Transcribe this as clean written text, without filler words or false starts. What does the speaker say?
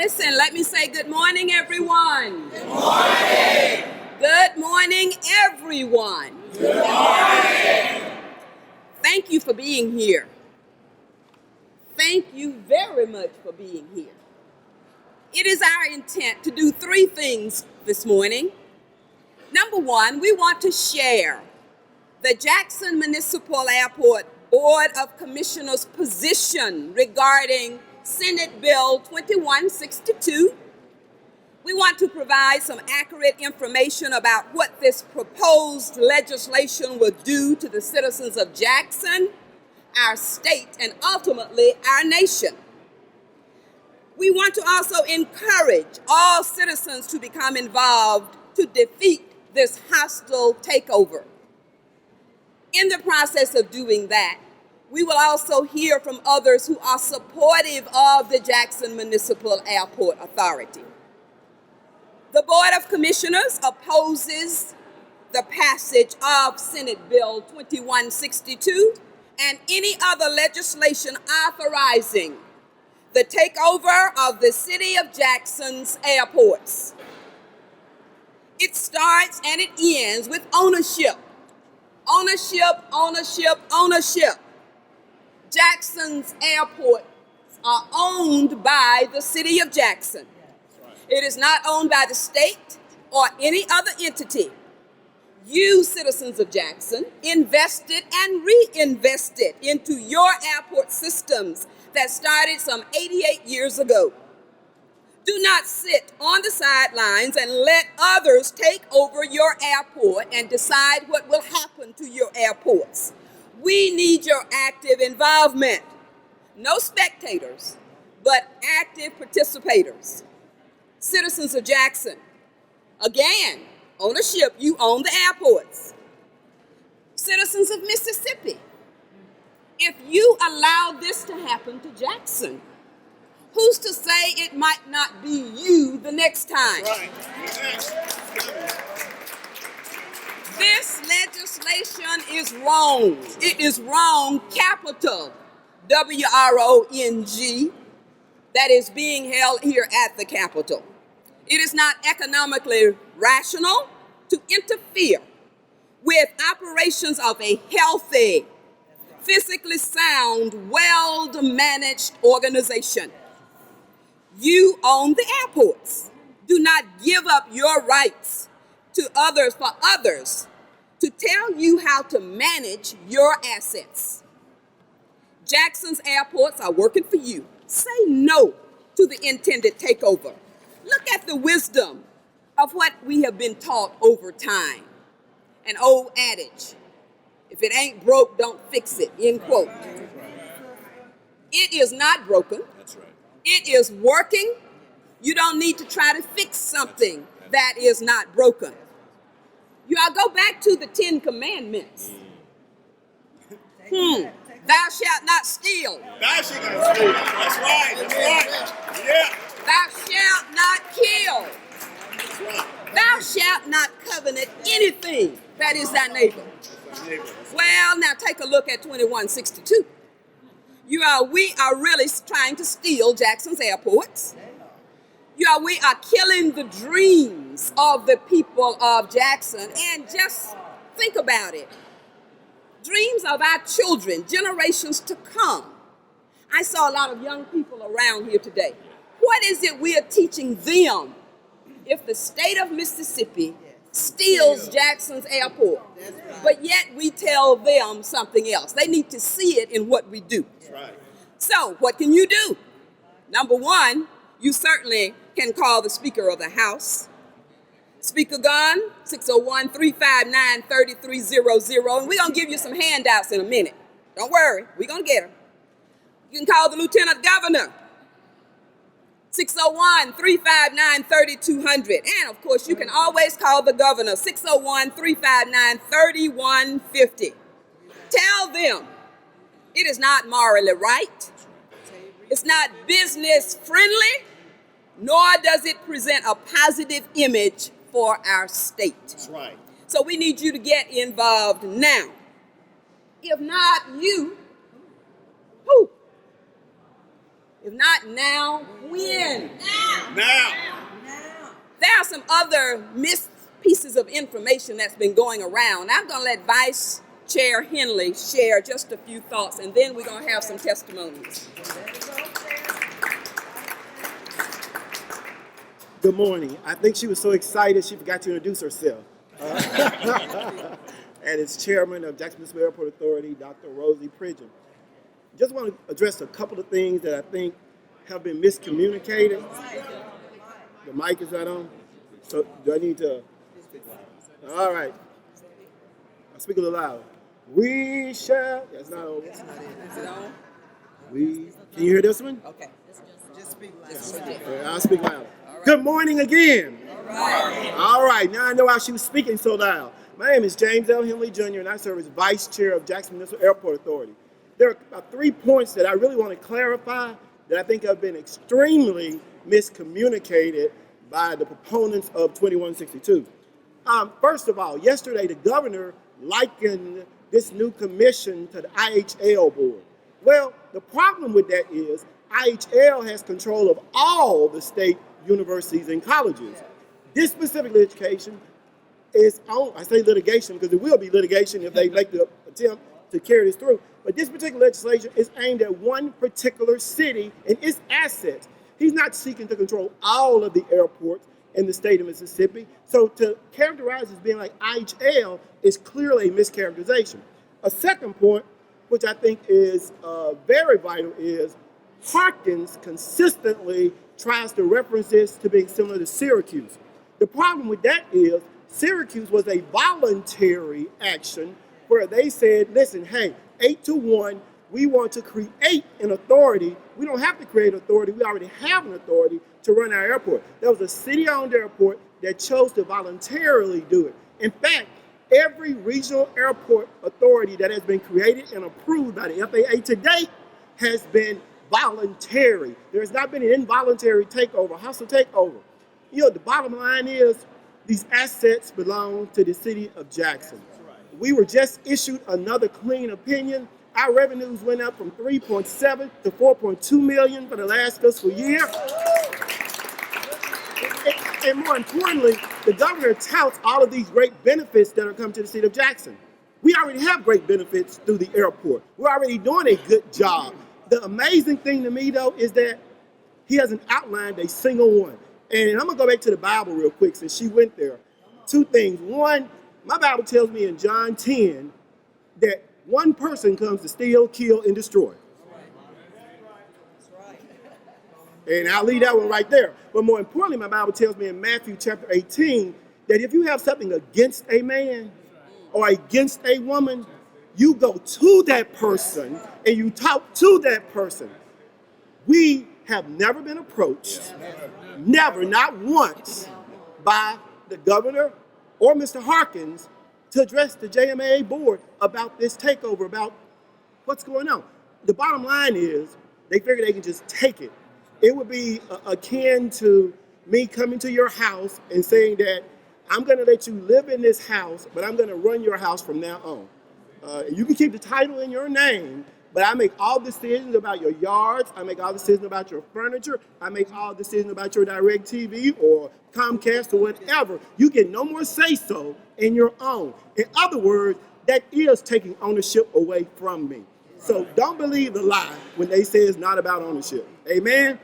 Listen, let me say good morning, everyone. Good morning. Good morning, everyone. Good morning. Thank you for being here. Thank you very much for being here. It is our intent to do three things this morning. Number one, we want to share the Jackson Municipal Airport Board of Commissioners' position regarding Senate Bill 2162. We want to provide some accurate information about what this proposed legislation will do to the citizens of Jackson, our state, and ultimately our nation. We want to also encourage all citizens to become involved to defeat this hostile takeover. In the process of doing that, we will also hear from others who are supportive of the Jackson Municipal Airport Authority. The Board of Commissioners opposes the passage of Senate Bill 2162 and any other legislation authorizing the takeover of the City of Jackson's airports. It starts and it ends with ownership. Ownership, ownership, ownership. Jackson's airports are owned by the City of Jackson. It is not owned by the state or any other entity. You, citizens of Jackson, invested and reinvested into your airport systems that started some 88 years ago. Do not sit on the sidelines and let others take over your airport and decide what will happen to your airports. We need your active involvement. No spectators, but active participators. Citizens of Jackson, again, ownership, you own the airports. Citizens of Mississippi, if you allow this to happen to Jackson, who's to say it might not be you the next time? Right. This legislation is wrong. It is wrong, capital W-R-O-N-G, that is being held here at the Capitol. It is not economically rational to interfere with operations of a healthy, physically sound, well-managed organization. You own the airports. Do not give up your rights to others for others to tell you how to manage your assets. Jackson's airports are working for you. Say no to the intended takeover. Look at the wisdom of what we have been taught over time. An old adage, if it ain't broke, don't fix it, end quote. It is not broken. That's right. It is working. You don't need to try to fix something that is not broken. You all go back to the 10 Commandments. Thou shalt not steal. Thou shalt not steal. That's right. That's right. Yeah. Thou shalt not kill. That's right. Thou shalt not covet anything that is thy neighbor. Well, now take a look at 2162. We are really trying to steal Jackson's airports. We are killing the dreams of the people of Jackson. And just think about it. Dreams of our children, generations to come. I saw a lot of young people around here today. What is it we are teaching them if the state of Mississippi steals Jackson's airport, but yet we tell them something else? They need to see it in what we do. That's right. So what can you do? Number one, you certainly can call the Speaker of the House. Speaker Gunn, 601-359-3300, and we're going to give you some handouts in a minute. Don't worry, we're going to get them. You can call the Lieutenant Governor, 601-359-3200. And, of course, you can always call the Governor, 601-359-3150. Tell them it is not morally right. It's not business friendly, nor does it present a positive image for our state. That's right. So we need you to get involved now. If not you, who? If not now, when? Now. There are some other missed pieces of information that's been going around. I'm going to let Vice Chair Henley share just a few thoughts, and then we're going to have some testimonies. Good morning. I think she was so excited she forgot to introduce herself. And it's Chairman of Jackson Municipal Airport Authority, Dr. Rosie Pridgen. Just want to address a couple of things that I think have been miscommunicated. The mic is not on, so do I need to? All right. I'll speak a little louder. We shall. That's not over. Is it on? Can you hear this one? Okay. Just speak loud. Okay, I'll speak louder. Good morning again. All right. Now I know why she was speaking so loud. My name is James L. Henley Jr., and I serve as Vice Chair of Jackson Municipal Airport Authority. There are about 3 points that I really want to clarify that I think have been extremely miscommunicated by the proponents of 2162. First of all, yesterday the governor likened this new commission to the IHL board. Well, the problem with that is IHL has control of all the state universities and colleges. This specific litigation is on, I say litigation because it will be litigation if they make the attempt to carry this through, but this particular legislation is aimed at one particular city and its assets. He's not seeking to control all of the airports in the state of Mississippi. So to characterize as being like IHL is clearly a mischaracterization. A second point, which I think is very vital, is Harkins consistently tries to reference this to being similar to Syracuse. The problem with that is Syracuse was a voluntary action where they said, listen, hey, 8-1, we want to create an authority. We don't have to create authority. We already have an authority to run our airport. There was a city-owned airport that chose to voluntarily do it. In fact, every regional airport authority that has been created and approved by the FAA to date has been voluntary. There has not been an involuntary takeover, hostile takeover. You know, the bottom line is these assets belong to the city of Jackson. We were just issued another clean opinion. Our revenues went up from 3.7 to 4.2 million for the last fiscal year. And more importantly, the governor touts all of these great benefits that are coming to the city of Jackson. We already have great benefits through the airport. We're already doing a good job. The amazing thing to me, though, is that he hasn't outlined a single one. And I'm going to go back to the Bible real quick since she went there. 2 things. One, my Bible tells me in John 10 that one person comes to steal, kill, and destroy. And I'll leave that one right there. But more importantly, my Bible tells me in Matthew chapter 18 that if you have something against a man or against a woman, you go to that person and you talk to that person. We have never been approached, never, not once, by the governor or Mr. Harkins to address the JMAA board about this takeover, about what's going on. The bottom line is they figure they can just take it. It would be akin to me coming to your house and saying that I'm going to let you live in this house, but I'm going to run your house from now on. You can keep the title in your name, but I make all decisions about your yards. I make all decisions about your furniture. I make all decisions about your DirecTV or Comcast or whatever. You get no more say-so in your own. In other words, that is taking ownership away from me. So don't believe the lie when they say it's not about ownership. Amen?